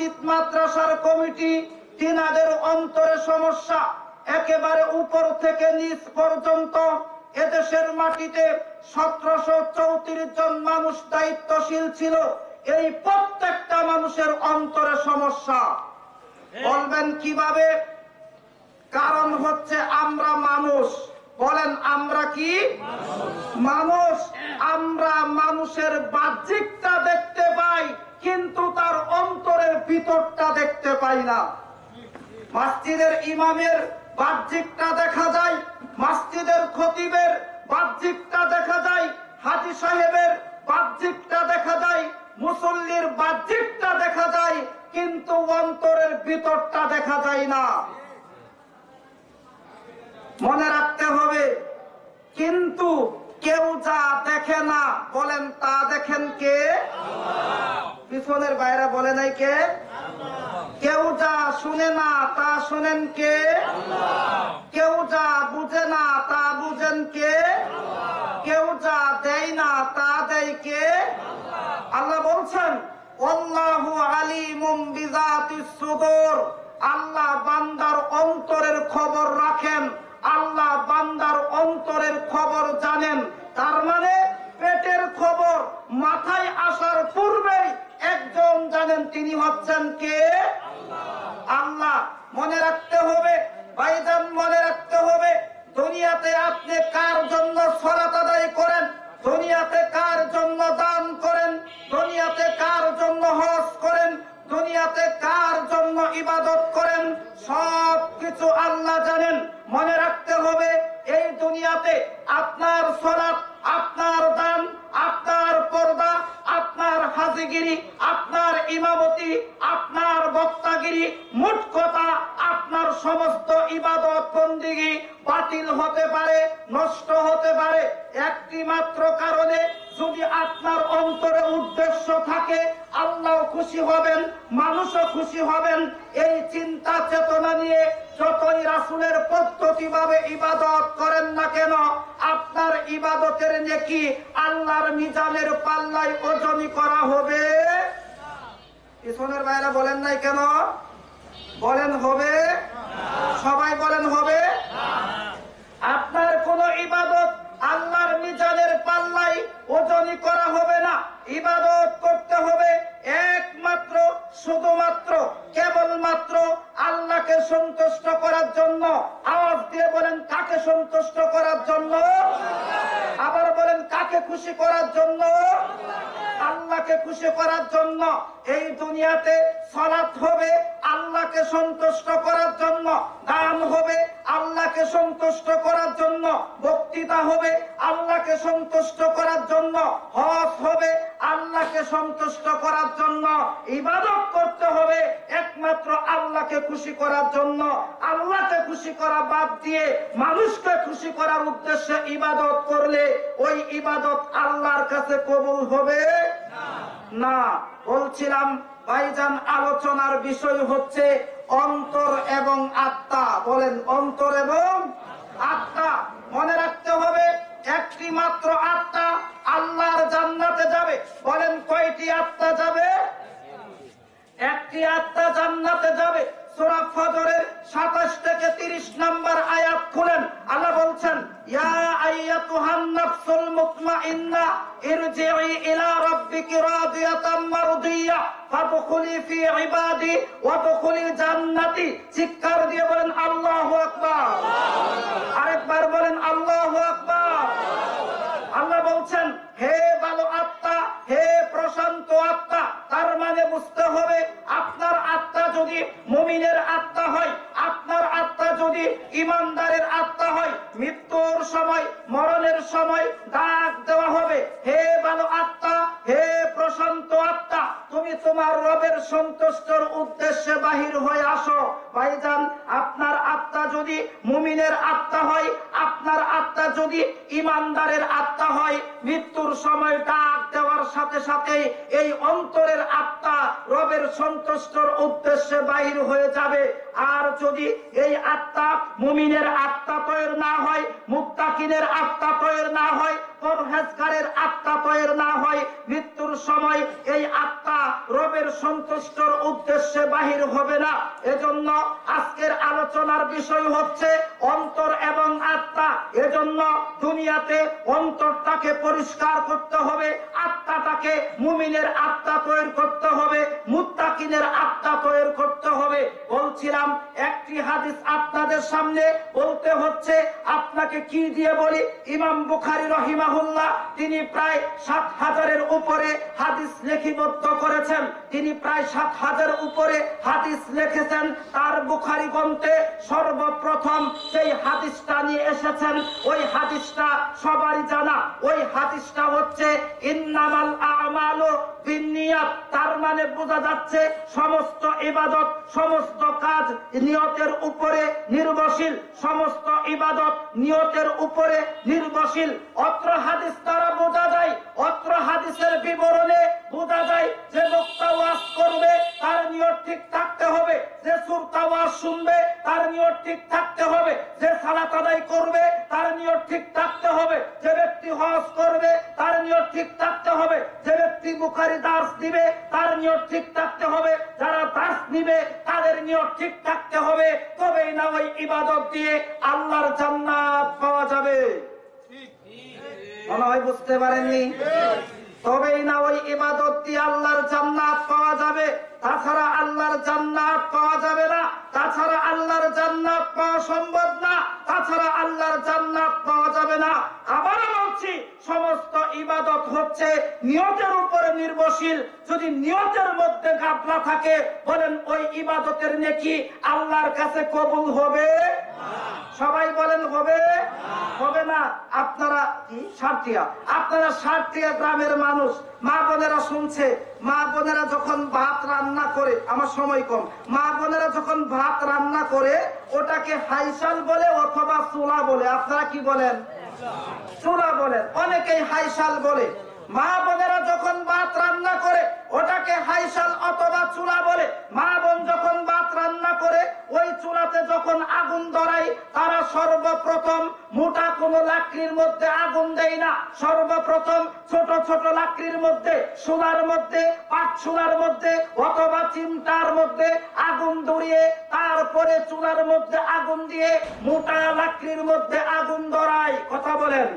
মসজিদ মাদ্রাসার কমিটি, তিনাদের অন্তরে সমস্যা একেবারে উপর থেকে নিচ পর্যন্ত। এদেশের মাটিতে 1734 জন মানুষ দায়িত্বশীল ছিল। এই প্রত্যেকটা মানুষের অন্তরে সমস্যা। বলবেন কিভাবে? কারণ হচ্ছে আমরা মানুষ। বলেন আমরা কি মানুষ? আমরা মানুষের বাহ্যিকটা দেখতে পাই, কিন্তু তার অন্তরের ভিতরটা দেখতে পাই না। মসজিদের ইমামের বাহ্যিকটা দেখা যায়, মসজিদের খতিবের বাহ্যিকটা দেখা যায়, হাজী সাহেবের বাহ্যিকটা দেখা যায়, মুসল্লির বাহ্যিকটা দেখা যায়, কিন্তু অন্তরের ভিতরটা দেখা যায় না। মনে রাখতে হবে। কিন্তু কেউ যা দেখে না, বলেন তা দেখেন কে? পিছনের বাইরে বলে নাই কে? কেউ যা শুনে না তা শুনেন কে? কেউ যা বুঝে না তা বুঝেন কে? কেউ যা দেয় না তা দেয় কে? আল্লাহ বলছেন আল্লাহু আলিমুম বিযাতিস সুদূর। আল্লাহ বান্দার অন্তরের খবর রাখেন, আল্লাহ বান্দার অন্তরের খবর জানেন। তার মানে পেটের খবর মাথায় আসার পূর্বেই একজন জানেন, তিনি হচ্ছেন কে? আল্লাহ। মনে রাখতে হবে ভাইজান, মনে রাখতে হবে, দুনিয়াতে আপনি কার জন্য সালাত আদায় করেন, দুনিয়াতে কার জন্য দান করেন, দুনিয়াতে কার জন্য হজ করেন, দুনিয়াতে কার জন্য ইবাদত করেন, সব কিছু আল্লাহ জানেন। মনে রাখতে হবে এই দুনিয়াতে আপনার সালাত, আপনার দান, আপনার পর্দা, আপনার হাজিগিরি, আপনার ইমামতি, আপনার বক্তাগিরি, মোট কথা আপনার সমস্ত ইবাদত বন্দেগী বাতিল হতে পারে, নষ্ট হতে পারে একটি মাত্র কারণে। যদি আপনার অন্তরে উদ্দেশ্য থাকে আল্লাহ খুশি হবেন, মানুষও খুশি হবেন, এই চিন্তা চেতনা নিয়ে যতই রাসূলের পদ্ধতিভাবে ইবাদত করেন না কেন, আপনার ইবাদতের নেকি আল্লাহর মিজানের পাল্লায় ওজনই করা হবে। পিছনের বাইরে বলেন নাই কেন? বলেন হবে? সবাই বলেন হবে? আপনার কোন ইবাদত আল্লাহর মিজানের পাল্লায় ওজনই করা হবে না। ইবাদত করতে হবে একমাত্র, শুধুমাত্র, কেবলমাত্র আল্লাহকে সন্তুষ্ট করার জন্য। আওয়াজ দিয়ে বলেন কাকে সন্তুষ্ট করার জন্য? আবার বলেন কাকে খুশি করার জন্য? আল্লাহকে খুশি করার জন্য। এই দুনিয়াতে সালাত হবে আল্লাহকে সন্তুষ্ট করার জন্য, দান হবে আল্লাহকে সন্তুষ্ট করার জন্য, বক্তৃতা হবে আল্লাহকে সন্তুষ্ট করার জন্য, হজ হবে আল্লাহকে সন্তুষ্ট করার জন্য, ইবাদত করতে হবে একমাত্র আল্লাহকে খুশি করার জন্য। আল্লাহকে খুশি করা বাদ দিয়ে মানুষকে খুশি করার উদ্দেশ্যে ইবাদত করলে ওই ইবাদত আল্লাহর কাছে কবুল হবে না। বলছিলাম ভাইজান, আলোচনার বিষয় হচ্ছে অন্তর এবং আত্মা। বলেন অন্তর এবং আত্মা। মনে রাখতে হবে একটি মাত্র আত্মা আল্লাহর জান্নাতে যাবে। বলেন কয়টি আত্মা যাবে? একটি আত্মা জান্নাতে যাবে। সূরা ফজরের 27 থেকে 30 নম্বর আয়াত খুলেন। আল্লাহ বলছেন ইয়া আইয়াতুহান নাফসুল মুতমাইন্না ইরজিই ইলা রাব্বিকি রাদিয়াতাম মারদিয়া ফাদখুলি ফি ইবাদি ওয়াদখুলি জান্নাতি। চিৎকার দিয়ে বলেন আল্লাহু আকবার। আরেকবার বলেন আল্লাহু আকবার। আল্লাহ বলছেন হে ভালো আত্মা, হে প্রশান্ত আত্মা। তার মানে বুঝতে হবে আপনার আত্মা যদি মুমিনের আত্মা হয়, আপনার আত্মা যদি ইমানদারের আত্মা হয়, মৃত্যুর সময়, মরণের সময় ডাক দেওয়া হবে হে ভালো আত্মা, হে প্রশান্ত আত্মা, তুমি তোমার রবের সন্তুষ্টর উদ্দেশ্যে বাহির হয়ে আসো। ভাইজান, আপনার আত্মা যদি মুমিনের আত্মা হয়, আপনার আত্মা যদি ইমানদারের আত্মা হয়, মৃত্যুর সময় ডাক দেওয়ার সাথে সাথে এই অন্তরের আত্মা রবের সন্তুষ্টর উদ্দেশ্যে বাহির হয়ে যাবে। আর যদি এই আত্মা মুমিনের আত্মা তৈরি না হয়, মুত্তাকিনের আত্মা তৈরি না হয়, পরহেজগারের আত্মা তৈরি না হয়, মৃত্যুর সময় এই আত্মা রবের সন্তুষ্টর উদ্দেশ্যে বাহির হবে না। এজন্য আজকের আলোচনার বিষয় হচ্ছে অন্তর এবং আত্মা। এজন্য দুনিয়াতে অন্তরটাকে পরিষ্কার করতে হবে, আত্মাটাকে মুমিনের আত্মা তৈরি করতে হবে, মুত্তাকিনের আত্মা তৈরি করতে হবে। বলছিলাম একটি হাদিস আপনাদের সামনে বলতে হচ্ছে, আপনাকে কি দিয়ে বলি? ইমাম বুখারী রাহিমাহুল্লাহ তিনি প্রায় ৭,০০০-এর উপরে হাদিস লিপিবদ্ধ করেছেন। তিনি প্রায় ৭,০০০ উপরে হাদিস লিখেছেন। তার বুখারী গ্রন্থে সর্বপ্রথম সেই হাদিসটা নিয়ে এসেছেন, ওই হাদিসটা সবারই জানা। ওই হাদিসটা হচ্ছে ইন্নামাল আমালু বিন্নিয়াত। তার মানে বোঝা যাচ্ছে সমস্ত ইবাদত, সমস্ত কাজ নিয়তের উপরে নির্ভরশীল, সমস্ত ইবাদত নিয়তের উপরে নির্ভরশীল। অত্র হাদিস দ্বারা বোঝা যায়, অত্র হাদিসের বিবরণে বোঝা যায় যে বক্তা ওয়াজ করবে তার নিয়ত ঠিক থাকতে হবে, যে শ্রোতা ওয়াজ শুনবে তার নিয়ত ঠিক থাকতে হবে, যে সালাত আদায় করবে তার নিয়ত ঠিক থাকতে হবে, যে ব্যক্তি হজ করবে তার নিয়ত ঠিক থাকতে হবে, যে ব্যক্তি বুখারী দার্স দিবে তার নিয়ত ঠিক থাকতে হবে, যারা দার্স নিবে তাদের নিয়ত ঠিক থাকতে হবে। তবেই না ওই ইবাদত দিয়ে আল্লাহর জান্নাত পাওয়া যাবে। মনে হয় বুঝতে পারেননি? তবেই না ওই ইবাদত দিয়ে আল্লাহর জান্নাত পাওয়া যাবে, তাছাড়া আল্লাহর জান্নাত পাওয়া যাবে না, তাছাড়া আল্লাহর জান্নাত পাওয়া সম্ভব না, তাছাড়া আল্লাহর জান্নাত পাওয়া যাবে না। আবার বলছি, সমস্ত ইবাদত হচ্ছে নিয়তের উপরে নির্ভরশীল। যদি নিয়তের মধ্যে গাফলা থাকে, বলেন ওই ইবাদতের নেকি আল্লাহর কাছে কবুল হবে? সবাই বলেন হবে? হবে না। আপনারা কি সারটিয়া, আপনারা সারটিয়া গ্রামের মানুষ, মা বোনেরা শুনছে, মা বোনেরা যখন ভাত রান্না করে, আমার সময় কম, মা বোনেরা যখন ভাত রান্না করে ওটাকে হাইসাল বলে অথবা চুলা বলে। আপনারা কি বলেন? চুলা বলেন, অনেকেই হাইসাল বলে। মা বোনেরা যখন ভাত রান্না করে ওটাকে হাইসাল অথবা চুলা বলে। মা বোন যখন ভাত রান্না করে ওই চুলাতে যখন আগুন ধরায়, তারা সর্বপ্রথম মোটা কোনো লাকড়ির মধ্যে আগুন দেয় না, সর্বপ্রথম ছোট ছোট লাকড়ির মধ্যে, চুলার মধ্যে, পাটচুলার মধ্যে অথবা চিমটার মধ্যে আগুন ধরিয়ে তারপরে চুলার মধ্যে আগুন দিয়ে মোটা লাকড়ির মধ্যে আগুন ধরায়। কথা বলেন?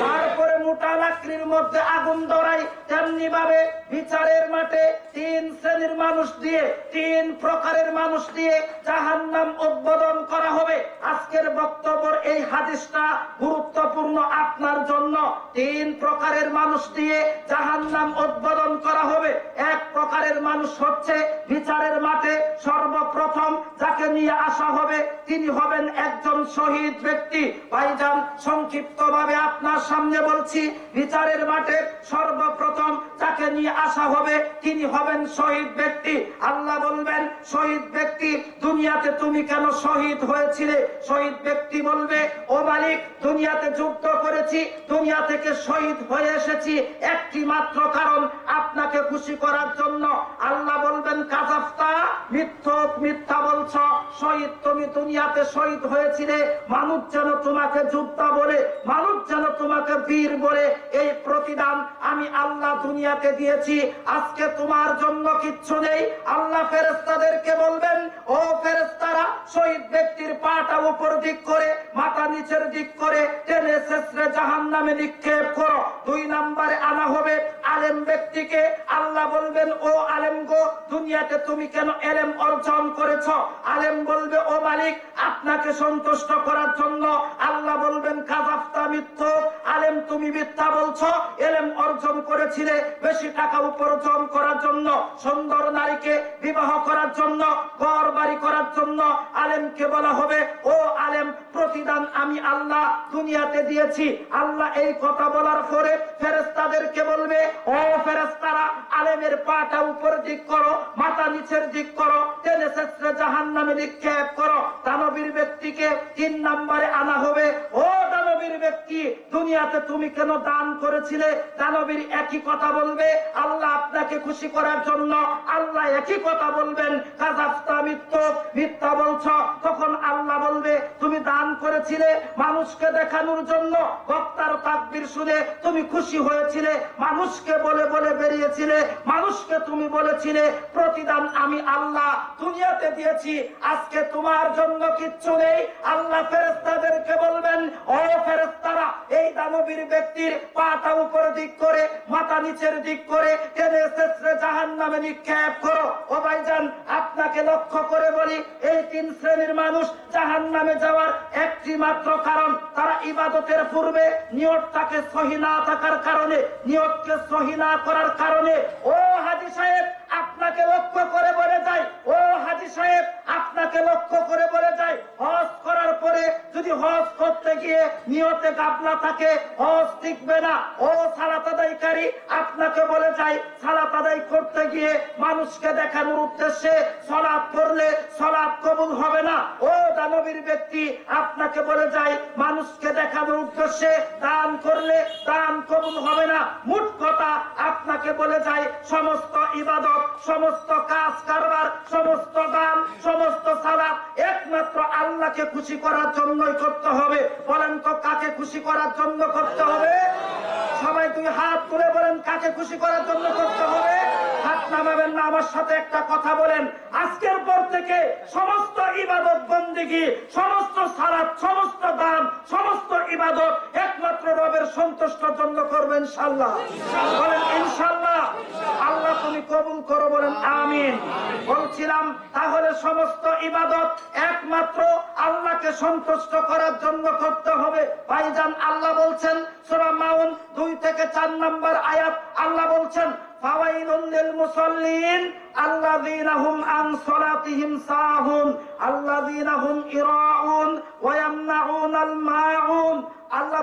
তারপরে মোটা লাকড়ির মধ্যে আগুন ধরায়। তেমনি ভাবে বিচারের মাঠে ৩ শ্রেণীর মানুষ দিয়ে, ৩ প্রকারের মানুষ দিয়ে জাহান্নাম উদ্বোধন করা হবে। আজকের বক্তব্যের এই হাদিসটা গুরুত্বপূর্ণ আপনার জন্য। ৩ প্রকারের মানুষ দিয়ে জাহান্নাম উদ্বোধন করা হবে। এক প্রকারের মানুষ হচ্ছে বিচারের মাঠে সর্বপ্রথম যাকে নিয়ে আসা হবে তিনি হবেন একজন শহীদ ব্যক্তি। ভাইজান, সংক্ষিপ্ত ভাবে আপনার সামনে বলছি, বিচারের মাঠে সর্বপ্রথম যাকে নিয়ে আসা হবে তিনি হবেন শহীদ ব্যক্তি। আল্লাহ বলবেন, শহীদ ব্যক্তি দুনিয়াতে তুমি কেন শহীদ হয়েছিলে? শহীদ ব্যক্তি বলবে, ও মালিক, দুনিয়াতে যুদ্ধ করেছি, দুনিয়া থেকে শহীদ হয়ে এসেছি একটি মাত্র কারণ, আপনাকে খুশি করার জন্য। আল্লাহ বলবেন, কাযাফতা, মিথ্যক, মিথ্যা বলছ। শহীদ তুমি দুনিয়াতে শহীদ হয়েছিলে মানুষ যেন তোমাকে যোদ্ধা বলে, মানুষ যেন তোমাকে বীর বলে এই প্রতিদান আমি আল্লাহ দুনিয়াতে দিয়েছি। আজকে তোমার জন্য কিচ্ছু নেই। আল্লাহ ফেরেশতাদেরকে বলবেন, ও ফেরেশতারা, শহীদ ব্যক্তির পাটা উপর দিক করে মাথা নিচের দিক করে টেনে শেষরে জাহান্নামে নিক্ষেপ করো। 2 নম্বরে আনা হবে আলেম ব্যক্তিকে। আল্লাহ বলবেন, ও আলেম গো, দুনিয়াতে তুমি কেন এলেম অর্জন করেছ? আলেম বলবে, ও মালিক, আপনাকে সন্তুষ্ট করার জন্য। আল্লাহ বলবেন, কাযাফতা, মিথ্যক, আলেম তুমি মিথ্যা বলছো। এলেম অর্জন করেছিলে বেশি টাকা উপার্জন করার জন্য, সুন্দর নারীকে বিবাহ করার জন্য, ঘর বাড়ি করার জন্য। আলেমকে বলা হবে, ও আলেম, প্রতিদান আমি আল্লাহ দুনিয়াতে দিয়েছি। আল্লাহ এই কথা বলার পরে ফেরেশতাদেরকে বলবে, ও ফেরেশতারা, আলেমের পাটা উপর দিক করো, মাথা নিচের দিক করো, টেনে শেষরে জাহান্নামে নিক্ষেপ করো। দানবীর ব্যক্তিকে 3 নম্বরে আনা হবে, ও দানবীর দানবীর ব্যক্তি, দুনিয়াতে তুমি কেন দান করেছিলে? দানবীর একই কথা বলবে, আল্লাহ আপনাকে খুশি করার জন্য। আল্লাহ একই কথা বলবেন, কাযাফতা মিথ্যা বলছ। তখন আল্লাহ বলবে, তুমি দান করেছিলে মানুষকে দেখানোর জন্য, বক্তার তাকবীর শুনে তুমি খুশি হয়েছিলে, মানুষকে বলে বলে বেরিয়েছিলে, মানুষকে তুমি বলেছিলে প্রতিদান আমি আল্লাহ দুনিয়াতে দিয়েছি, আজকে তোমার জন্য কিচ্ছু নেই। আল্লাহ ফেরেশতাদেরকে বলবেন, ও ফেরেশতারা, এই দানবীর ব্যক্তির পাটা উপর দিক করে মাথা নিচের দিক করে টেনে শেষে জাহান্নামে নিক্ষেপ করো। ও ভাইজান, আপনাকে লক্ষ্য করে বলি, এই তিন শ্রেণীর মানুষ জাহান্নামে যাওয়ার একটি মাত্র কারণ, তারা ইবাদতের পূর্বে নিয়তটাকে সহি না থাকার কারণে, নিয়তকে সহি না করার কারণে। ও হাজী সাহেব, আপনাকে লক্ষ্য করে বলে যায়, ও হাজী সাহেব, আপনাকে লক্ষ্য করে বলে যায়, হজ করার পরে যদি হজ করতে গিয়ে নিয়তে গাফলা থাকে, হজ টিকবে না। ও সালাত আদায়কারী, আপনাকে বলে যায়, সালাত আদায় করতে গিয়ে মানুষকে দেখানোর উদ্দেশ্যে সালাত পড়লে সালাত কবুল হবে না। ও দানবীর ব্যক্তি, আপনাকে বলে যায়, মানুষকে দেখানোর উদ্দেশ্যে দান করলে দান কবুল হবে না। মোট কথা, আপনাকে বলে যায়, সমস্ত ইবাদত, সমস্ত কাজ কারবার, সমস্ত দান, সমস্ত সালাত একমাত্র আল্লাহকে খুশি করার জন্যই করতে হবে। বলেন তো, কাকে খুশি করার জন্য করতে হবে? সবাই দুই হাত তুলে বলেন, কাকে খুশি করার জন্য করতে হবে? হাত নামাবেন না, আমার সাথে একটা কথা বলেন। আজকের পর থেকে সমস্ত ইবাদত বন্দেগী, সমস্ত সালাত, সমস্ত দান, সমস্ত ইবাদত একমাত্র রবের সন্তুষ্টের জন্য করবেন ইনশাআল্লাহ। বলেন ইনশাআল্লাহ। আল্লাহ তুমি কবুল করো, বলেন আমিন। বলছিলাম, তাহলে সমস্ত ইবাদত একমাত্র আল্লাহকে সন্তুষ্ট করার জন্য করতে হবে। ভাইজান, আল্লাহ বলছেন সূরা মাউন 2 থেকে 4 নম্বর আয়াত, আল্লাহ বলছেন, ফাওয়াইলুল লিল মুসাল্লিন আল্লাযীনা হুম আন সালাতিহিম সাহুন আল্লাযীনা হুম ইরাউন ওয়া ইয়ামনাউনাল মাউন। আল্লাহ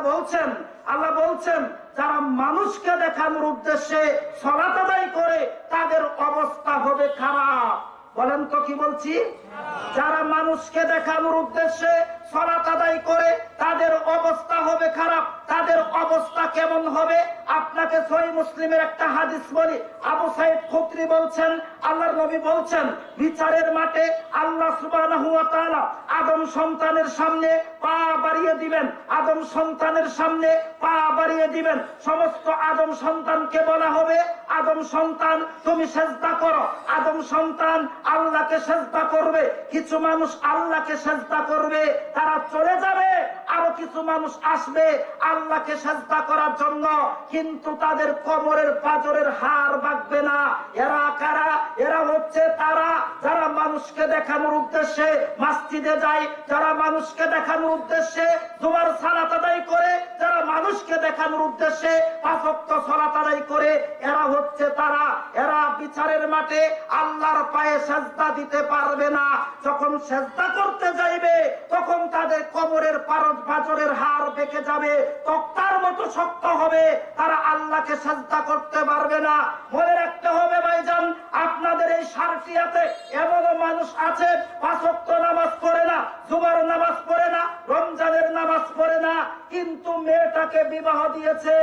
বলছেন, যারা মানুষকে দেখানোর উদ্দেশ্যে সালাত আদায় করে তাদের অবস্থা হবে খারাপ। বলেন তো, কি বলছি? যারা মানুষকে দেখানোর উদ্দেশ্যে সালাত আদায় করে তাদের অবস্থা হবে খারাপ। তাদের অবস্থা কেমন হবে? আপনাকে সহিহ মুসলিমের একটা হাদিস বলি। আবু সাঈদ খুদরি বলছেন, আল্লাহর নবী বলছেন, বিচারের মাঠে আল্লাহ সুবহানাহু ওয়া তাআলা আদম সন্তানের সামনে পা বাড়িয়ে দিবেন, আদম সন্তানের সামনে পা বাড়িয়ে দিবেন। সমস্ত আদম সন্তানকে বলা হবে, আদম সন্তান তুমি সেজদা করো। আদম সন্তান আল্লাহকে সেজদা করবে। কিছু মানুষ আল্লাহকে সেজদা করবে, তারা চলে যাবে। আরো কিছু মানুষ আসবে আল্লাহকে সেজদা করার জন্য, কিন্তু তাদের কোমরের পাঁজরের হাড় ভাঙবে না। এরা কারা? এরা হচ্ছে তারা যারা মানুষকে দেখানোর উদ্দেশ্যে মসজিদে যায়, যারা মানুষকে দেখানোর উদ্দেশ্যে জুমার সালাত আদায় করে, যারা মানুষকে দেখানোর উদ্দেশ্যে 5 ওয়াক্ত সালাত আদায় করে। এরা হচ্ছে তারা, এরা বিচারের মাঠে আল্লাহর পায়ে সেজদা দিতে পারবে না। যখন সেজদা করতে যাইবে তখন তাদের কোমরের পাঁজরের হাড় বেঁকে যাবে, তক্তার মতো শক্ত হবে, তারা আল্লাহকে সেজদা করতে পারবে না। মনে রাখতে হবে ভাইজান, আপনাদের এই সারসিয়াতে এমন মানুষ আছে 5 ওয়াক্ত নামাজ পড়ে না, জুমার নামাজ পড়ে না, রমজানের নামাজ পড়ে না, কিন্তু মেয়েটাকে বিবাহ দিয়েছে,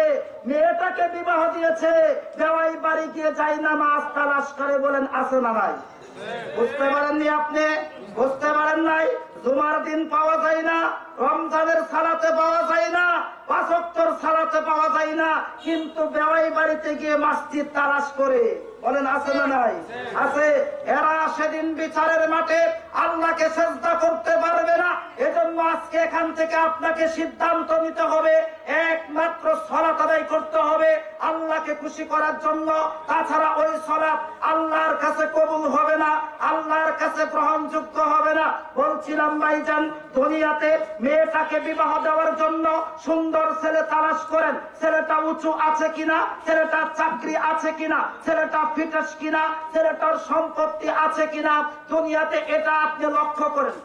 বেওয়াই বাড়ি গিয়ে যাই নামাজ তালাশ করে। বলেন আছে না নাই? বুঝতে পারেননি আপনি? বুঝতে পারেন নাই? জুমার দিন পাওয়া যায় না, রমজানের সালাতে পাওয়া যায় না, 5 ওয়াক্তের সালাতে পাওয়া যায় না, কিন্তু বেওয়াই বাড়িতে গিয়ে মসজিদ তালাশ করে। বলেন আছে না নাই? আছে। এরা সেদিন বিচারের মাঠে আল্লাহকে সেজদা করতে পারবে না। এজন্য আজকে এখান থেকে আপনাকে সিদ্ধান্ত নিতে হবে, একমাত্র সালাত আদায় করতে হবে আল্লাহকে খুশি করার জন্য। তাছাড়া ওই সালাত আল্লাহর কাছে কবুল হবে না, আল্লাহর কাছে গ্রহণযোগ্য হবে না। বলছিলাম ভাইজান, দুনিয়াতে মেয়েটাকে বিবাহ দেওয়ার জন্য সুন্দর ছেলে তালাশ করেন। ছেলেটা উঁচু আছে কিনা, ছেলেটার চাকরি আছে কিনা, ছেলেটা ফিটনেস কিনা, ছেলেটার সম্পত্তি আছে কিনা, দুনিয়াতে এটা আপনি লক্ষ্য করেন।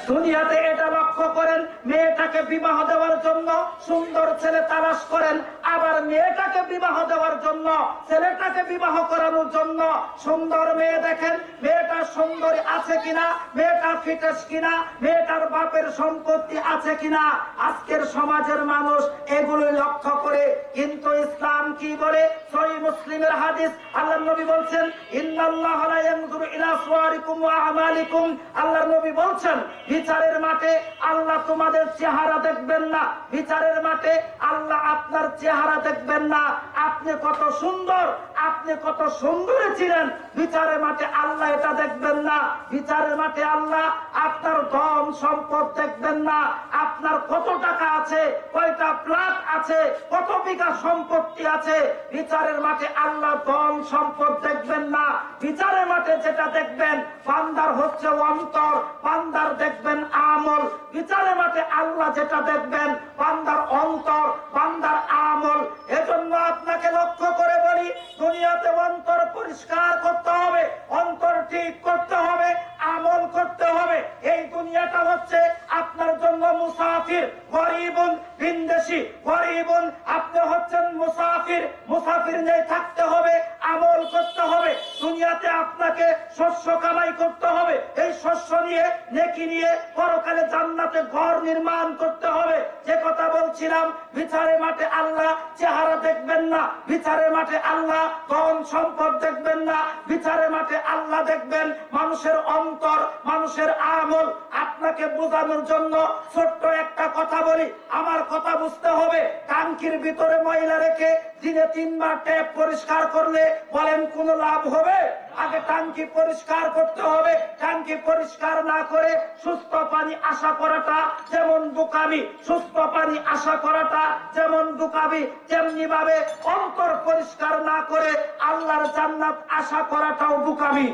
দুনিয়াতে এটা লক্ষ্য করেন, মেয়েটাকে বিবাহ দেওয়ার জন্য সুন্দর ছেলে তালাশ করেন। আবার মেয়েটাকে বিবাহ দেওয়ার জন্য, ছেলেটাকে বিবাহ করানোর জন্য সুন্দর মেয়ে দেখেন, মেয়েটা সুন্দরী আছে কিনা, মেয়েটা ফিটেস কিনা, মেয়েটার বাপের সম্পত্তি আছে কিনা। আজকের সমাজের মানুষ এগুলো লক্ষ্য করে, কিন্তু ইসলাম কি বলে? সহিহ মুসলিমের হাদিস, আল্লাহর নবী বলছেন, ইন্নাল্লাহা লা ইয়ানজুরু ইলা সুওয়ারিকুম ওয়া আমালিকুম। আল্লাহর নবী বলছেন, বিচারের মাঠে আল্লাহ তোমাদের চেহারা দেখবেন না, বিচারের মাঠে আল্লাহ আপনার চেহারা দেখবেন না। আপনি কত সুন্দর, আপনি কত সুন্দরী ছিলেন, বিচারের মাঠে আল্লাহ এটা দেখবেন না। বিচারের মাঠে আল্লাহ আপনার ধন সম্পদ দেখবেন না, আপনার কত টাকা আছে, কয়টা প্লট আছে, কত বিঘা সম্পত্তি আছে। বিচারের মাঠে আল্লাহ ধন সম্পদ দেখবেন না। বিচারের মাঠে যেটা দেখবেন বান্দার হচ্ছে অন্তর, বান্দার দেখবেন আমল। বিচারের মাঠে আল্লাহ যেটা দেখবেন বান্দার অন্তর, বান্দার আমল। এজন্য আপনাকে লক্ষ্য করে বলি, দুনিয়াতে অন্তর পরিষ্কার করতে হবে, অন্তর ঠিক করতে হবে, আমল করতে হবে। এই দুনিয়াটা হচ্ছে আপনার জন্য মুসাফির, গরিবুন বিনদেশি, গরিবুন আপনি হচ্ছেন মুসাফির, মুসাফির নিয়ে থাকতে হবে, আমল করতে হবে। দুনিয়াতে আপনাকে শস্য কামাই করতে হবে, এই শস্য নিয়ে নেকি নিয়ে পরকালে জান্নাতে ঘর নির্মাণ করতে হবে। যে কথা বলছিলাম, বিচারের মাঠে আল্লাহ চেহারা দেখবেন না, বিচারের মাঠে আল্লাহ ধন সম্পদ দেখবেন না, বিচারের মাঠে আল্লাহ দেখবেন মানুষের অন্তর, মানুষের আমল। আপনাকে বোঝানোর জন্য ছোট্ট একটা কথা বলি, আমার কথা বুঝতে হবে। টাঙ্কির ভিতরে ময়লা রেখে দিনে 3 বার ট্যাপ পরিষ্কার করলে বলেন কোনো লাভ হবে? আগে টাঙ্কি পরিষ্কার করতে হবে। টাঙ্কি পরিষ্কার না করে সুস্থ পানি আশা করাটা যেমন বোকামি, সুস্থ পানি আশা করাটা যেমন বোকামি, তেমনি ভাবে অন্তর পরিষ্কার না করে আল্লাহর জান্নাত আশা করাটাও বোকামি।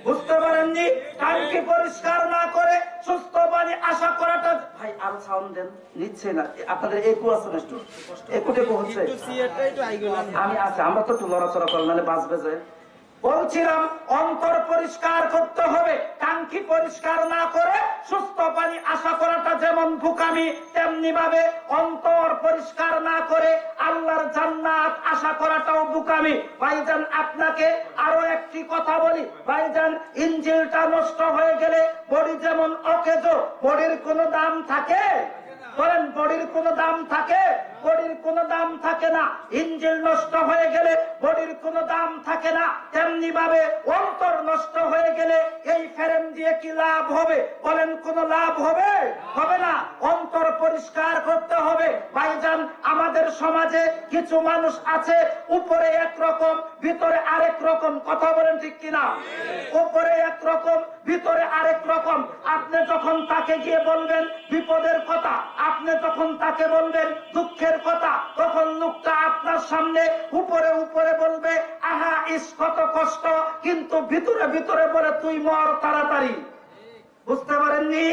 বুঝতে পারেননি? টাঙ্কি পরিষ্কার না করে সুস্থ পানি আশা করাটা, ভাই আর সাউন্ড দেন, নিচ্ছে না আপনাদের একু আছে না, একটু হচ্ছে আমি আছে, আমরা তো একটু লড়াচড়া করলাম, নাহলে বাঁচবে যে। বলছিলাম অন্তর পরিষ্কার করতে হবে। টাঙ্কি পরিষ্কার না করে সুস্থ পানি আশা করাটা যেমন বোকামি, তেমনি ভাবে অন্তর পরিষ্কার না করে আল্লাহর জান্নাত আশা করাটাও বোকামি। ভাইজান আপনাকে আরো একটি কথা বলি, ভাইজান ইঞ্জিলটা নষ্ট হয়ে গেলে বডি যেমন অকেজো, বডির কোনো দাম থাকে? বলেন, বডির কোনো দাম থাকে? বডির কোনো দাম থাকে না। ইঞ্জিন নষ্ট হয়ে গেলে বডির কোনো দাম থাকে না। তেমনি ভাবে অন্তর নষ্ট হয়ে গেলে এই ফ্রেম দিয়ে কি লাভ হবে? বলেন, কোনো লাভ হবে? হবে না। অন্তর পরিষ্কার করতে হবে। ভাইজান আমাদের সমাজে কিছু মানুষ আছে, উপরে একরকম ভিতরে আরেক রকম। কথা বলেন ঠিক কিনা? উপরে একরকম ভিতরে আরেক রকম। আপনি যখন তাকে গিয়ে বলবেন বিপদের কথা, আপনি যখন তাকে বলবেন দুঃখের কথা, তখন লোকটা আপনার সামনে উপরে উপরে বলবে আহা ইস কত কষ্ট, কিন্তু ভিতরে ভিতরে বলে তুই মর তাড়াতাড়ি। বুঝতে পারেননি?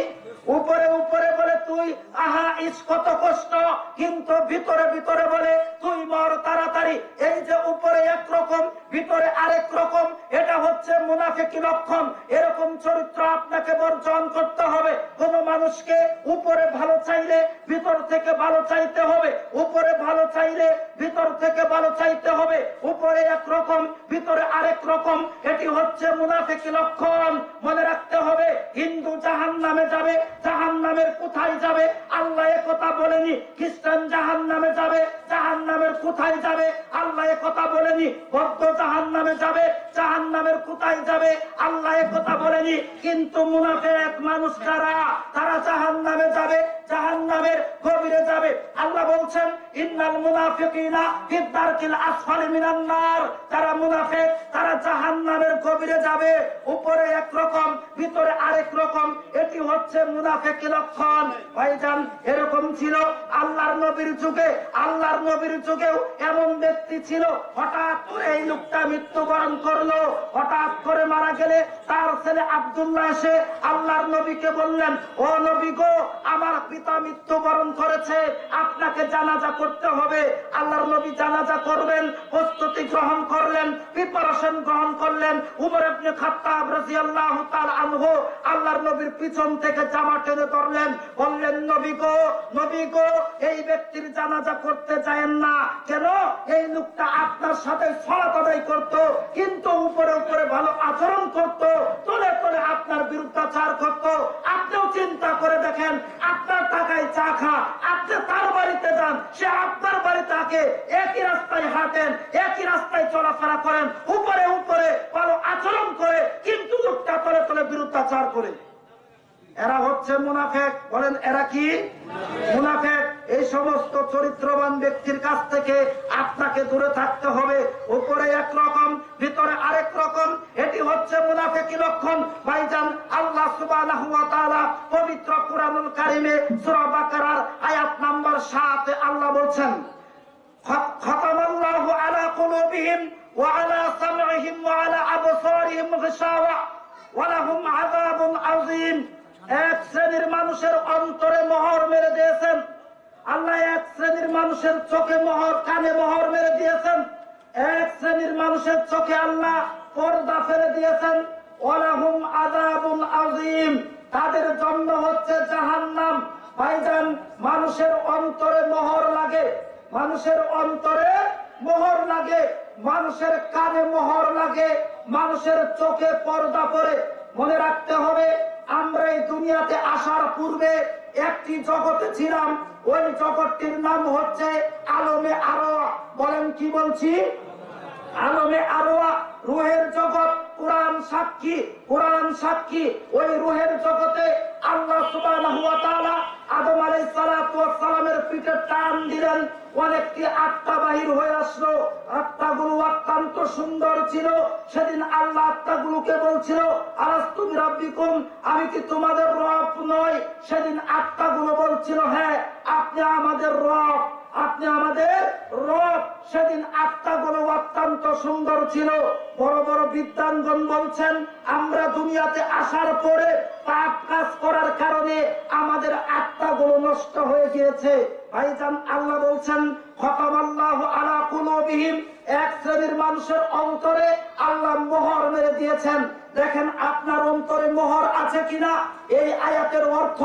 উপরে উপরে বলে তুই আহা ইস কত কষ্ট, কিন্তু ভিতরে ভিতরে বলে তুই মর তাড়াতাড়ি। এই যে উপরে একরকম ভিতরে আরেক রকম, এটা হচ্ছে মুনাফিকি লক্ষণ। এরকম চরিত্র আপনাকে বর্জন করতে হবে। কোন মানুষকে উপরে ভালো চাইলে ভিতর থেকে ভালো চাইতে হবে, উপরে ভালো চাইলে ভিতর থেকে ভালো চাইতে হবে। উপরে একরকম ভিতরে আরেক রকম, এটি হচ্ছে মুনাফিকি লক্ষণ। মনে রাখতে হবে, হিন্দু জাহান্নামে যাবে, জাহান্নামের কোথায় যাবে আল্লাহ একথা বলেনি। খ্রিস্টান জাহান্নামে যাবে, জাহান্নামের কোথায় যাবে আল্লাহ একথা বলেনি। বৌদ্ধ জাহান্নামে যাবে, জাহান্নামের কোথায় যাবে আল্লাহ একথা বলেনি। কিন্তু মুনাফিক মানুষ কারা? তারা জাহান্নামে যাবে, জাহান্নামের গভীরে যাবে। আল্লাহ বলছেন ইন্নাল মুনাফিকিনা ফি দারকিল আসফালি মিনান নার। যারা মুনাফিক তারা জাহান্নামের গভীরে যাবে। উপরে একরকম ভিতরে আরেক রকম, এটি হচ্ছে মুনাফিকি লক্ষণ। ভাইজান এরকম ছিল আল্লাহর নবীর যুগে। আল্লাহর নবীর যুগেও এমন ব্যক্তি ছিল, হঠাৎ করে এই লোকটা মৃত্যুবরণ করলো, হঠাৎ করে মারা গেলে তার ছেলে আব্দুল্লাহ এসে আল্লাহর নবীকে বললেন, ও নবী গো, আমার পিতা মৃত্যুবরণ করেছে, আপনাকে জানাজা করতে হবে। আল্লাহর নবী জানাজা করবেন, প্রস্তুতি গ্রহণ করলেন, প্রিপারেশন গ্রহণ করলেন। উমর ইবনে খাত্তাব রাদিয়াল্লাহু তাআলা আনহু আল্লাহর নবীর পিছন থেকে জামা টেনে ধরলেন, বললেন, নবী গো, এই ব্যক্তির জানাজা করতে যায়েন না। কেন? এই লোকটা আপনার সাথে সালাত আদায় করত, কিন্তু উপরে উপরে ভালো আচরণ করত, তলে তলে আপনার বিরুদ্ধাচার করত। আপনিও চিন্তা করে দেখেন, আপনার টাকায় চা খা, আপনি তার বাড়িতে যান, সে আপনার বাড়িতে থাকে, একই রাস্তায় হাঁটেন, একই রাস্তায় চলাফেরা করেন, উপরে উপরে ভালো আচরণ করে, কিন্তু লোকটা তলে তলে বিরুদ্ধাচার করে। এরা হচ্ছে মুনাফিক। বলেন, এরা কি? মুনাফিক। এই সমস্ত চরিত্রবান ব্যক্তির কাছ থেকে আপনাকে দূরে থাকতে হবে। উপরে একরকম, ভিতরে আরেক রকম। এটি হচ্ছে মুনাফিকি লক্ষণ। ভাইজান, আল্লাহ সুবহানাহু ওয়া তাআলা পবিত্র কুরআনুল কারীমে সূরা বাকারার আয়াত নাম্বার 7 আল্লাহ বলছেন, খাতামাল্লাহু আলা কুলুবিহিম ওয়া আলা সামঈহিম ওয়া আলা আবসারিহিম গিশাওয়া ওয়া লাহুম আযাবুন আযীম। এক শ্রেণীর মানুষের অন্তরে মোহর মেরে দিয়েছেন আল্লাহ, এক শ্রেণীর মানুষের চোখে মোহর, কানে মোহর মেরে দিয়েছেন, এক শ্রেণীর মানুষের চোখে আল্লাহ পর্দা ফেলে দিয়েছেন। ওয়ালাহুম আযাবুন আযীম, তাদের জন্য হচ্ছে জাহান্নাম। ভাইজান, মানুষের অন্তরে মোহর লাগে, মানুষের অন্তরে মোহর লাগে, মানুষের কানে মোহর লাগে, মানুষের চোখে পর্দা পড়ে। মনে রাখতে হবে, আমরা এই দুনিয়াতে আসার পূর্বে একটি জগতে ছিলাম, ওই জগৎটির নাম হচ্ছে আলমে আরওয়া। বলেন, কি বলছি? আলমে আরওয়া, রুহের জগৎ। কুরআন সাক্ষী, কুরআন সাক্ষী। ওই রুহের জগতে আল্লাহ সুবহানাহু ওয়া তাআলা আদম আলাইহিস সালাতু ওয়াস সালামের পিঠে টান দিলেন, অনেকটি আত্মা বাহির হয়ে আসলো। আত্মাগুলো অত্যন্ত সুন্দর ছিল। সেদিন আল্লাহ আত্মাগুলোকে বলছিল, আলাস্তু বিরাব্বিকুম, আমি কি তোমাদের রব নই? সেদিন আত্মাগুলো বলছিল, হ্যাঁ, আপনি আমাদের রব, আপনি আমাদের রব। সেদিন আত্মাগুলো অত্যন্ত সুন্দর ছিল। বড় বড় বিদ্বানগণ বলছেন, আমরা দুনিয়াতে আসার পরে পাপ কাজ করার কারণে আমাদের আত্মাগুলো নষ্ট হয়ে গিয়েছে। ভাইজান, আল্লাহ বলছেন, খাতামাল্লাহু আলা কুলুবিহিম, এক শ্রেণীর মানুষের অন্তরে আল্লাহ মোহর মেরে দিয়েছেন। দেখেন আপনার অন্তরে মোহর আছে কিনা। এই আয়াতের অর্থ,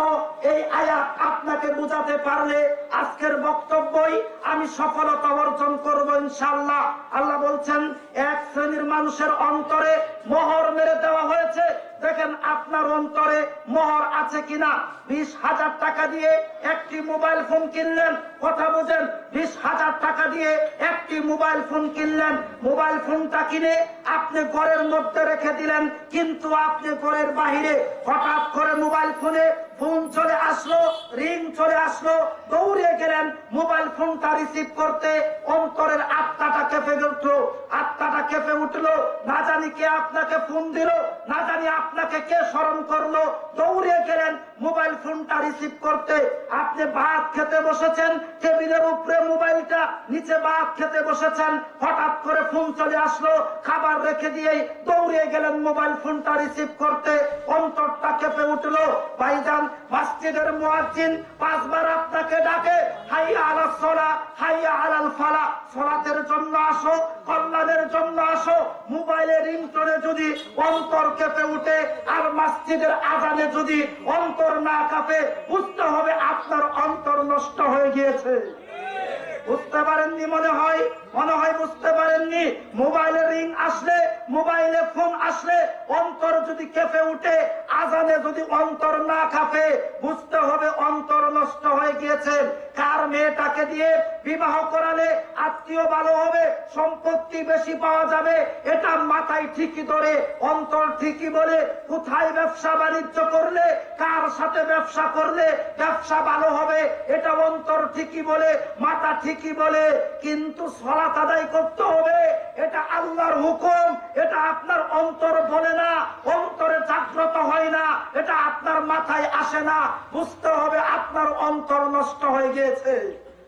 এই আয়াত আপনাকে বুঝাতে পারলে আজকের বক্তব্যই আমি সফলতা অর্জন করব ইনশাআল্লাহ। আল্লাহ বলছেন, এক শ্রেণীর মানুষের অন্তরে মোহর মেরে দেওয়া হয়েছে। দেখেন আপনার অন্তরে মোহর আছে কিনা। 20,000 টাকা দিয়ে একটি মোবাইল ফোন কিনলেন, কথা বুঝেন, 20,000 টাকা দিয়ে একটি মোবাইল ফোন কিনলেন। মোবাইল ফোনটা কিনে আপনি ঘরের মধ্যে রেখে দিলেন, কিন্তু আপনি ঘরের বাহিরে হঠাৎ করে মোবাইল ফোনে ফোন চলে আসলো, রিং চলে আসলো, দৌড়ে গেলেন মোবাইল ফোনটা রিসিভ করতে। অন্তরের আত্মাটা কেঁপে উঠলো, আত্মাটা কেঁপে উঠলো। না জানি কে আপনাকে ফোন দিল, না জানি আপনাকে কে স্মরণ করলো, দৌড়ে গেলেন মোবাইল ফোনটা রিসিভ করতে। আপনি ভাত খেতে বসেছেন, টেবিলের উপরে মোবাইলটা, নিচে ভাত খেতে বসেছেন, হঠাৎ করে ফোন চলে আসলো, খাবার রেখে দিয়ে দৌড়ে গেলেন মোবাইল ফোনটা রিসিভ করতে। অন্তরটা কেঁপে উঠলো। ভাইজান, মসজিদের মুয়াজ্জিন 5 বার আপনাকে ডাকে, হাইয়া আলাস সালাহ, হাইয়া আলাল ফালাহ, সালাতের জন্য আসো, কল্যাণের জন্য আসো। মোবাইলের রিংটোনে যদি অন্তর কেঁপে উঠে আর মসজিদের আজানে যদি অন্তর না কাঁপে, বুঝতে হবে আপনার অন্তর নষ্ট হয়ে গিয়েছে। বুঝতে পারেননি মনে হয়, মনে হয় বুঝতে পারেননি। মোবাইলের রিং আসলে, মোবাইলে ফোন আসলে অন্তর যদি কেঁপে উঠে, আজানে যদি অন্তর না কাঁপে, বুঝতে হবে অন্তর নষ্ট হয়ে গিয়েছে। কার মেয়েটাকে দিয়ে বিবাহ করালে আত্মীয় ভালো হবে, সম্পত্তি বেশি পাওয়া যাবে, এটা মাথায় ঠিকই ধরে, অন্তর ঠিকই বলে। কোথায় ব্যবসা বাণিজ্য করলে, কার সাথে ব্যবসা করলে ব্যবসা ভালো হবে, এটা অন্তর ঠিকই বলে, মাথা ঠিকই বলে। কিন্তু সালাত আদায় করতে হবে, এটা আল্লাহর হুকুম, এটা আপনার অন্তর বলে না, অন্তরে জাগ্রত হয় না, এটা আপনার মাথায় আসে না। বুঝতে হবে আপনার অন্তর নষ্ট হয়ে গিয়েছে।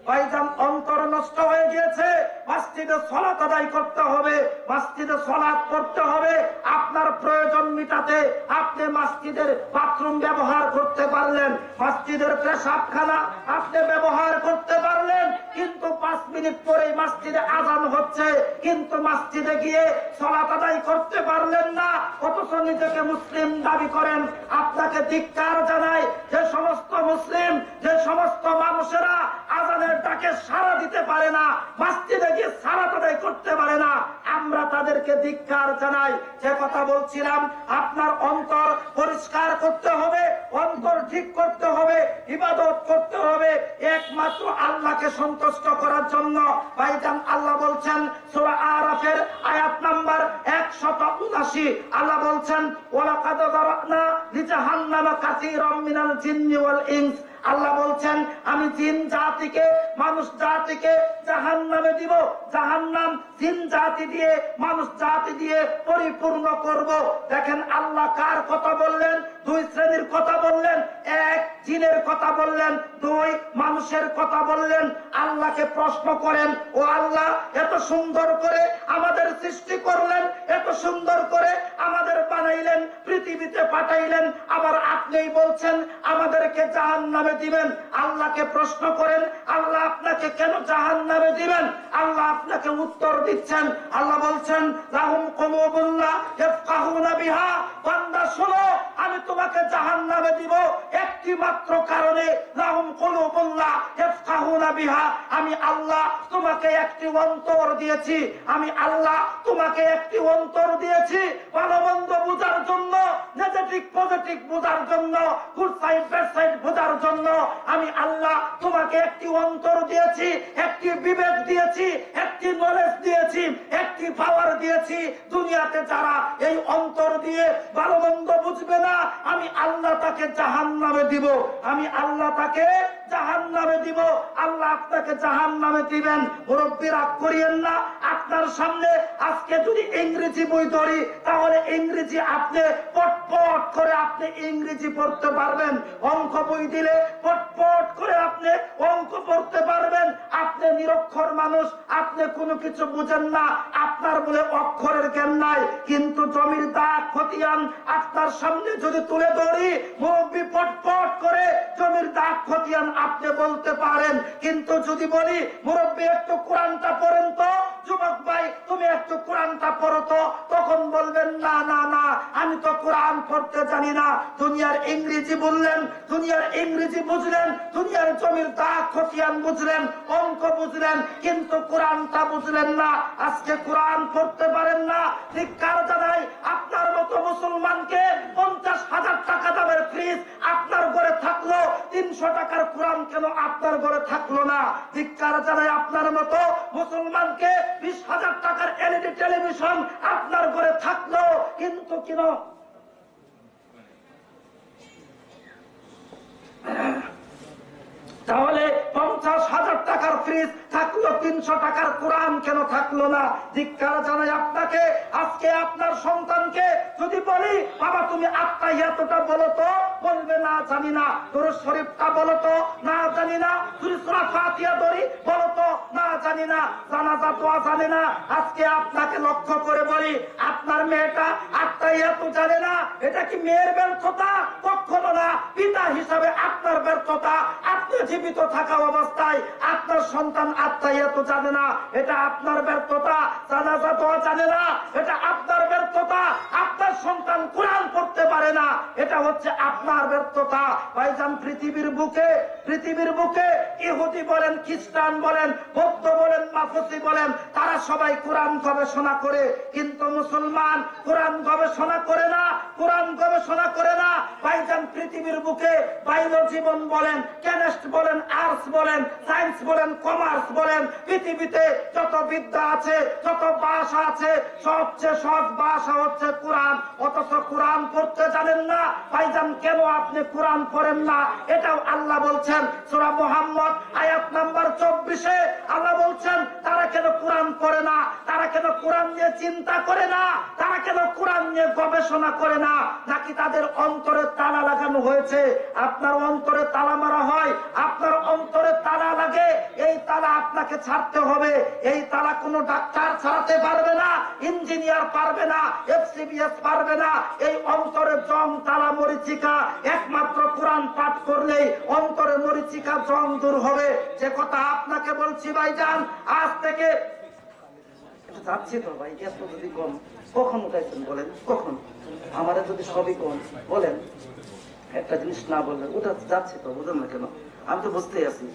ভাইজান, অন্তর নষ্ট হয়ে গিয়েছে। মসজিদে সালাত আদায় করতে হবে, মসজিদে সালাত পড়তে হবে, আপনার প্রয়োজন মিটাতে সাথে আপনি মসজিদের বাথরুম ব্যবহার করতে পারলেন, মসজিদের পেশাবখানা আপনি ব্যবহার করতে পারলেন, কিন্তু 5 মিনিট পরেই মসজিদে আজান হচ্ছে, কিন্তু মসজিদে গিয়ে সালাত আদায় করতে পারলেন না, অথচ নিজেকে মুসলিম দাবি করেন। আপনাকে ধিক্কার জানাই, যে সমস্ত মুসলিম, যে সমস্ত মানুষেরা আজানের ডাকে সাড়া দিতে পারে না, মসজিদে গিয়ে সালাত আদায় করতে পারে না, আমরা তাদেরকে ধিক্কার জানাই। যে কথা বলছিলাম, আপনার অন্তর পরিষ্কার করতে হবে, অন্তর ঠিক করতে হবে, ইবাদত করতে হবে একমাত্র আল্লাহকে সন্তুষ্ট করার জন্য। ভাইজান, আল্লাহ বলছেন সূরা আরাফের আয়াত নাম্বার 179, আল্লাহ বলছেন ওয়ালাকাদ যারানা লিজাহান্নামা কাসীরাম মিনাল জিন্নি ওয়াল ইনস। আল্লাহ বলছেন আমি জিন জাতিকে, মানুষ জাতিকে জাহান্নামে দিব, জাহান্নাম জিন জাতি দিয়ে, মানুষ জাতি দিয়ে পরিপূর্ণ করব। দেখেন আল্লাহ কার কথা বললেন? 2 শ্রেণীর কথা বললেন, 1 জিনের কথা বললেন, 2 মানুষের কথা বললেন। আল্লাহকে প্রশ্ন করেন, ও আল্লাহ, এত সুন্দর করে আমাদের সৃষ্টি করলেন, এত সুন্দর করে আমাদের বানাইলেন, পৃথিবীতে পাঠাইলেন, আবার আপনিই বলছেন আমাদেরকে জাহান্নামে দিবেন। আল্লাহকে প্রশ্ন করেন, আল্লাহ আপনাকে কেন জাহান্নামে দিবেন? আল্লাহ আপনাকে উত্তর দিচ্ছেন, আল্লাহ বলছেন লাহুম কুলুবুন লা ইয়াফকাহুনা বিহা। বান্দা শোনো, আমি তোমাকে জাহান্নামে দিব একটি মাত্র কারণে, লাহুম কুলুবুন লা ইয়াফকাহুনা বিহা। আমি আল্লাহ তোমাকে একটি অন্তর দিয়েছি, আমি আল্লাহ তোমাকে একটি অন্তর দিয়েছি ভালো মন্দ বোঝার জন্য, নেগেটিভ পজিটিভ বোঝার জন্য, গুড সাইড ব্যাড সাইড বোঝার জন্য। আমি আল্লাহ তোমাকে একটি অন্তর দিয়েছি, একটি বিবেক দিয়েছি, একটি নলেজ দিয়েছি, একটি পাওয়ার দিয়েছি। দুনিয়াতে যারা এই অন্তর দিয়ে ভালো মন্দ বুঝবে না, আমি আল্লাহ তাকে জাহান্নামে দিব, আমি আল্লাহ তাকে জাহান্নামে দিব। আল্লাহ আপনাকে জাহান্নামে দিবেন। মুরব্বী রাগ করিয়েন না, আপনার সামনে আজকে যদি ইংরেজি বই ধরি, তাহলে ইংরেজি আপনি পটপট করে আপনি ইংরেজি পড়তে পারবেন। অঙ্ক বই দিলে পটপট করে আপনি অঙ্ক পড়তে পারবেন। আপনি নিরক্ষর মানুষ, আপনি কোনো কিছু বুঝেন না, আপনার বলে অক্ষরের জ্ঞান নাই, কিন্তু জমির দাগ খতিয়ান আপনার সামনে যদি তুলে ধরি, মুরব্বী পটপট করে জমির দাগ খতিয়ান আপনি বলতে পারেন। কিন্তু যদি বলি মুরব্বী একটু কোরআনটা পড়েন তো, যুবক ভাই তুমি একটু কোরআনটা পড়ো তো, তখন বলবেন না না না, আমি তো কোরআন পড়তে জানি না। দুনিয়ার ইংরেজি বললেন, দুনিয়ার ইংরেজি বুঝলেন, দুনিয়ার জমির দাগ খতিয়ান বুঝলেন, অঙ্ক বুঝলেন, কিন্তু কোরআনটা বুঝলেন না। আজকে কোরআন পড়তে পারেন না, ধিক্কার জানাই। আপনার মতো মুসলমানকে 50,000 টাকা দামের ফ্রিজ আপনার ঘরে থাকলো, 300 টাকার কোরআন কেন আপনার ঘরে থাকলো না? ধিক্কার জানাই। আপনার মতো মুসলমানকে 20,000 টাকার এলইডি টেলিভিশন আপনার ঘরে থাকলো, কিন্তু কেন তাহলে 50,000 টাকার ফ্রিজ থাকলো, 300 টাকার কোরআন কেন থাকলো না? ধিক্কার জানাই আপনাকে। আজকে আপনার সন্তানকে যদি বলি বাবা তুমি আত্তাহিয়াতুটা বলো তো, বলবে না জানি না। দুরূদ শরীফটা বলো তো, না জানি না। সূরা ফাতিহা ধরি, বলো তো, না জানি না। জানাজা দোয়া জানে না। আজকে আপনাকে লক্ষ্য করে বলি, আপনার মেয়েটা আত্তাহিয়াতু জানে না, এটা কি মেয়ের ব্যর্থতা? কখনো না। পিতা হিসাবে আপনার ব্যর্থতা। আপনি জীবিত থাকা অবস্থায় আপনার সন্তান আত্তাহিয়াতু জানে না, এটা আপনার ব্যর্থতা। জানাজা দোয়া জানে না, এটা আপনার ব্যর্থতা। আপনার সন্তান কোরআন পড়তে পারে না, এটা হচ্ছে আপনার ব্যর্থতা। ভাইজান, পৃথিবীর বুকে ইহুদি বলেন, খ্রিস্টান বলেন, বৌদ্ধ বলেন, মাফুসি বলেন, তারা সবাই কোরআন গবেষণা করে, কিন্তু মুসলমান কোরআন গবেষণা করে না, কোরআন গবেষণা করে না। ভাইজান, পৃথিবীর বুকে বায়োলজি বলেন, কেমিস্ট বলেন, আর্টস বলেন, সায়েন্স বলেন, কমার্স বলেন, পৃথিবীতে যত বিদ্যা আছে, যত ভাষা আছে, সবচেয়ে সহজ ভাষা হচ্ছে কোরআন। অথচ কোরআন পড়তে জানেন না ভাইজান কেন আপনি কোরআন পড়েন না, এটাও আল্লাহ বলছেন সূরা মুহাম্মদ আয়াত নাম্বার 24-এ আল্লাহ বলছেন তারা কেন কোরআন পড়ে না, তারা কেন কোরআন নিয়ে চিন্তা করে না, তারা কেন কোরআন নিয়ে গবেষণা করে না, নাকি তাদের অন্তরে তালা লাগানো হয়েছে? আপনার অন্তরে তালা মারা হয়, আপনার অন্তরে তালা লাগে, এই তালা আপনাকে ছাড়তে হবে। এই তালা কোনো ডাক্তার ছাড়াতে পারবে না, ইঞ্জিনিয়ার পারবে না, এফসিবিএস পারবে না। এই অন্তরে জং তালা মরিচিকা একমাত্র কোরআন পাঠ করলেই অন্তরে মরিচিকা জং দূর হবে। যে কথা আপনাকে বলছি ভাইজান, আজ থেকে যাচ্ছি তো ভাই, এত যদি কম কখন উঠাইছেন বলেন, কখন আমাদের যদি সবই কম বলেন, একটা জিনিস না বললেন ওটা যাচ্ছি তো, বুঝলেন না কেন? আমি তো বুঝতেই আছি।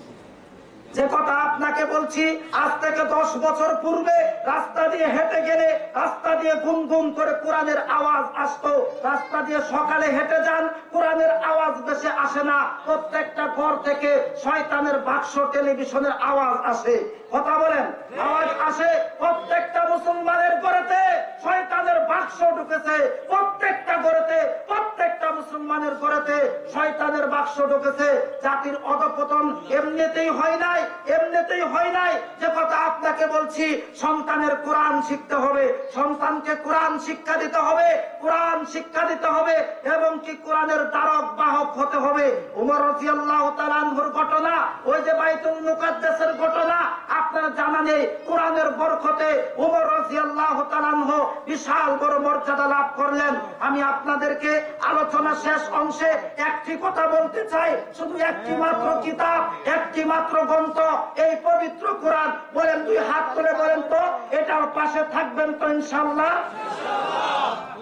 যে কথা আপনাকে বলছি, আজ থেকে 10 বছর পূর্বে রাস্তা দিয়ে হেঁটে গেলে রাস্তা দিয়ে গুনগুন করে কোরআনের আওয়াজ আসতো। রাস্তা দিয়ে সকালে হেঁটে যান, কোরআনের আওয়াজ বেশি আসে না। প্রত্যেকটা ঘর থেকে শয়তানের বাক্স টেলিভিশনের আওয়াজ আসে। কথা বলেন, আওয়াজ আসে। প্রত্যেকটা মুসলমানের ঘরেতে শয়তানের বাক্স ঢুকেছে, প্রত্যেকটা ঘরেতে, প্রত্যেকটা মুসলমানের ঘরেতে শয়তানের বাক্স ঢুকেছে। জাতির অধঃপতন এমনিতেই হয় নাই, এমনিতেই হয় নাই। যে কথা আপনাকে বলছি, সন্তানের কোরআন শিখতে হবে, সন্তানকে কোরআন শিক্ষা দিতে হবে, কোরআন শিক্ষা দিতে হবে এবং কি কোরআনের দ্বারক বাহক হতে হবে। ওমর রাদিয়াল্লাহু তাআলা আনহুর ঘটনা, ওই যে বাইতুল মুকাদ্দাসের ঘটনা আপনার জানা নেই। কোরআনের বরকতে ওমর রাদিয়াল্লাহু তাআলা আনহু বিশাল বড় মর্যাদা লাভ করলেন। আমি আপনাদেরকে আলোচনা শেষ অংশে একটি কথা বলতে চাই, শুধু একটি মাত্র কিতাব, একটি মাত্র গ্রন্থ, এই পবিত্র কোরআন। বলেন, 2 হাত তুলে বলেন তো এটার পাশে থাকবেন তো ইনশাআল্লাহ?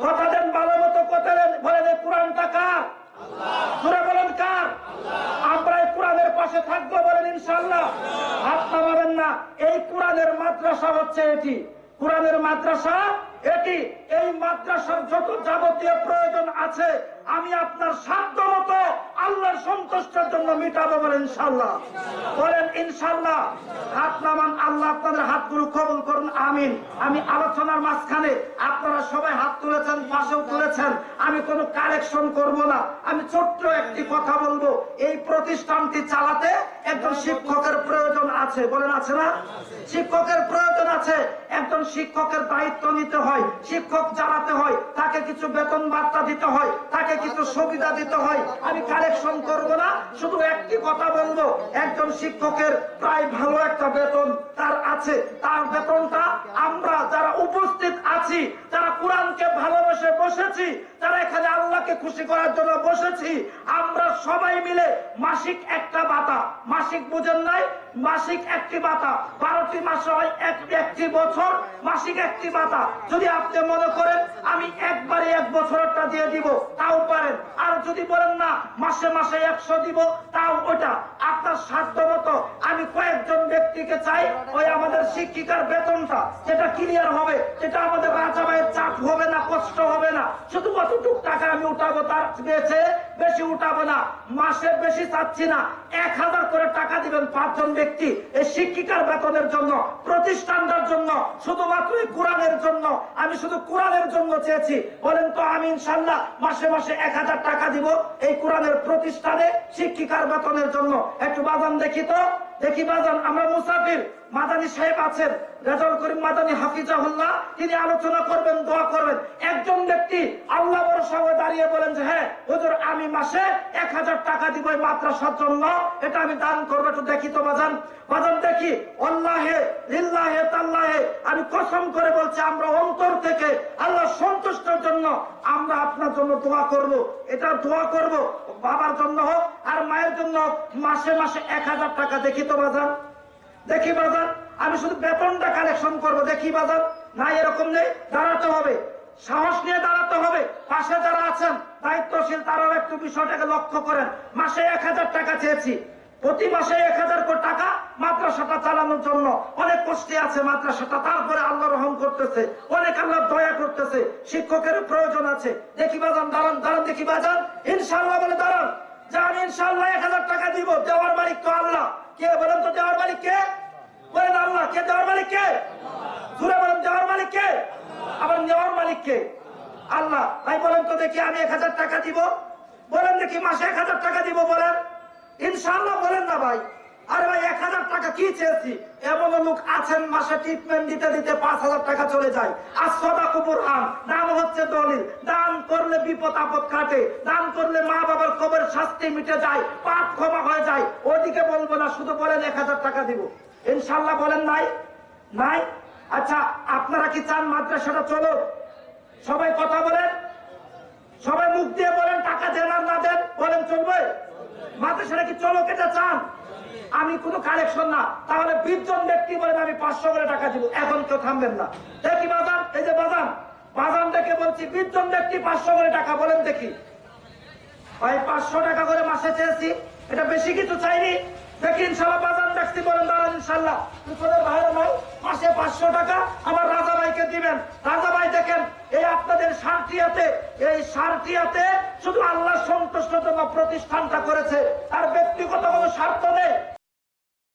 কথা দেন, ভালো মতো কথা দেন। বলেন, এই কোরআনটা কার? আল্লাহ। বলেন কার? আল্লাহ। আমরা এই কোরআনের পাশে থাকবো, বলেন ইনশাআল্লাহ। হাত নামাবেন না। এই কোরআনের মাদ্রাসা হচ্ছে এটি, কোরআনের মাদ্রাসা এটি। এই মাদ্রাসার যত যাবতীয় প্রয়োজন আছে আমি আপনার সাধ্য মতো আল্লাহর সন্তুষ্টির জন্য মিটাবো, বলেন ইনশাআল্লাহ। বলেন ইনশাআল্লাহ। হাত নামান, আল্লাহ আপনাদের হাতগুলো কবুল করুন, আমিন। আমি আলোচনার মাঝখানে আপনারা সবাই হাত তুলেছেন, পাশেও তুলেছেন, আমি কোনো কালেকশন করব না। আমি ছোট্ট একটি কথা বলবো। এই প্রতিষ্ঠানটি চালাতে একজন শিক্ষকের প্রয়োজন আছে, বলেন আছে না? শিক্ষকের প্রয়োজন আছে। একজন শিক্ষকের দায়িত্ব নিতে হয়, শিক্ষক চালাতে হয়, তাকে কিছু বেতন ভাতা দিতে হয়, তাকে কিছু সুবিধা দিতে হয়। আমি কালেকশন করব না, শুধু একটি কথা বলবো। একজন শিক্ষকের প্রায় ভালো একটা বেতন তার আছে। তার বেতনটা আমরা যারা উপস্থিত আছি, যারা কোরআনকে ভালোবেসে বসেছি, যারা এখানে আল্লাহকে খুশি করার জন্য বসেছি, আমরা সবাই মিলে মাসিক একটা ভাতা, মাসিক বুঝেন নাই, মাসিক একটি ভাতা, 12টি মাসে হয় একটি বছর, মাসিক একটি ভাতা। যদি আপনি মনে করেন আমি একবারে 1 বছরটা দিয়ে দিব, তাও পারেন। আর যদি বলেন না মাসে মাসে 100 দিব, তাও ওটা আপনার সাধ্য মতো। আমি কয়েকজন ব্যক্তিকে চাই, ওই আমাদের শিক্ষিকার বেতনটা যেটা ক্লিয়ার হবে, যেটা আমাদের রাজা ভাইয়ের চাপ হবে না, কষ্ট হবে না, শুধু কতটুকু টাকা আমি উঠাবো, তার বেশি উঠাবো না। মাসে বেশি চাচ্ছি না, 1000 করে টাকা দিবেন 5 জন ব্যক্তি এই শিক্ষিকার বেতনের জন্য, প্রতিষ্ঠানটার জন্য, শুধুমাত্র এই কোরআনের জন্য। আমি শুধু কোরআনের জন্য চেয়েছি, বলেন তো আমি ইনশাআল্লাহ মাসে মাসে 1000 টাকা দিব এই কোরআনের প্রতিষ্ঠানে শিক্ষিকার বেতনের জন্য। একটু বাজান দেখি তো, দেখি বাজান। আমরা মুসাফির মাদানী সাহেব আছেন, রেজাউল করিম মাদানী হাফিজাহুল্লাহ, তিনি আলোচনা করবেন, দোয়া করবেন। একজন ব্যক্তি আল্লাহ ভরসা হয়ে দাঁড়িয়ে বলেন যে হ্যাঁ হুজুর আমি মাসে 1000 টাকা দিব এই মাদ্রাসার জন্য, এটা আমি দান করবো। একটু দেখি তো বাজান, বাজান দেখি। আল্লাহে লিল্লাহে তাল্লাহে আমি কসম করে বলছি, আমরা অন্তর থেকে আল্লাহ সন্তুষ্টের জন্য আমরা আপনার জন্য দোয়া করব। এটা দোয়া করব বাবার জন্য হোক আর মায়ের জন্য হোক, মাসে মাসে 1000 টাকা। দেখি তো বাজান, দেখি বাজান। আমি শুধু বেতনটা কালেকশন করব, দেখি বাজান। না এরকম নেই, দাঁড়াতে হবে, সাহস নিয়ে দাঁড়াতে হবে। পাশে যারা আছেন দায়িত্বশীল, তারাও একটু বিষয়টাকে লক্ষ্য করেন। মাসে 1000 টাকা চেয়েছি, প্রতি মাসে 1000 করে টাকা মাদ্রাসাটা চালানোর জন্য। অনেক কষ্টে আছে মাদ্রাসাটা, তারপরে আল্লাহ রহম করতেছে, অনেক আল্লাহ দয়া করতেছে, শিক্ষকের প্রয়োজন আছে। দেখি বাজান, দাঁড়ান দাঁড়ান, দেখি বাজান। ইনশাআল্লাহ বলে দাঁড়ান, যে আমি ইনশাআল্লাহ 1000 টাকা দিব। দেওয়ার মালিক তো আল্লাহ। কে বলেন তো দেওয়ার মালিক কে? বলেন আল্লাহ। কে দেওয়ার মালিক? কে? জুড়ে বলেন দেওয়ার মালিক কে? আবার নেওয়ার মালিক কে? আল্লাহ। ভাই বলেন তো দেখি, আমি 1000 টাকা দিব? বলেন দেখি, মাসে 1000 টাকা দিব? বলেন ইনশাআল্লাহ। বলেন না ভাই। আরে ভাই 1000 টাকা কি চেয়েছি? এমন লোক আছেন মাসে ট্রিটমেন্ট দিতে দিতে 5000 টাকা চলে যায়। আর সদাকু বুরহান, দান হচ্ছে দলিল। দান করলে বিপদ আপদ কাটে, দান করলে মা বাবার কবরের শাস্তি মিটে যায়, পাপ ক্ষমা হয়ে যায়। ওদিকে বলবো না, শুধু বলেন 1000 টাকা দিব ইনশাআল্লাহ। বলেন নাই? নাই? আচ্ছা, আপনারা কি চান মাদ্রাসাটা চলো? সবাই কথা বলেন, সবাই মুখ দিয়ে বলেন, টাকা দেন আর না দেন, বলেন চলবে? মাদ্রাসাটা কি চলো কেটে চান? আমি কোনো কালেকশন না। তাহলে 20 জন ব্যক্তি বলেন আমি 500 করে টাকা দিব। এখন কেউ থামবেন না। দেখি বাজান, এই যে বাজান, বাজান দেখে বলছি 20 জন ব্যক্তি 500 করে টাকা। বলেন দেখি ভাই, 500 টাকা করে মাসে চেয়েছি, এটা বেশি কিছু চাইনি। দেখি ইনশাল্লাহ বাজান দেখছি, বলেন দাঁড়ান ইনশাল্লাহ। পিছনের বাইরে ভাই মাসে 500 টাকা আমার রাজা ভাইকে দিবেন। রাজা ভাই দেখেন, এই আপনাদের সারটিয়াতে, এই সারটিয়াতে শুধু আল্লাহ সন্তুষ্টর জন্য প্রতিষ্ঠানটা করেছে, তার ব্যক্তিগত কোনো স্বার্থ নেই।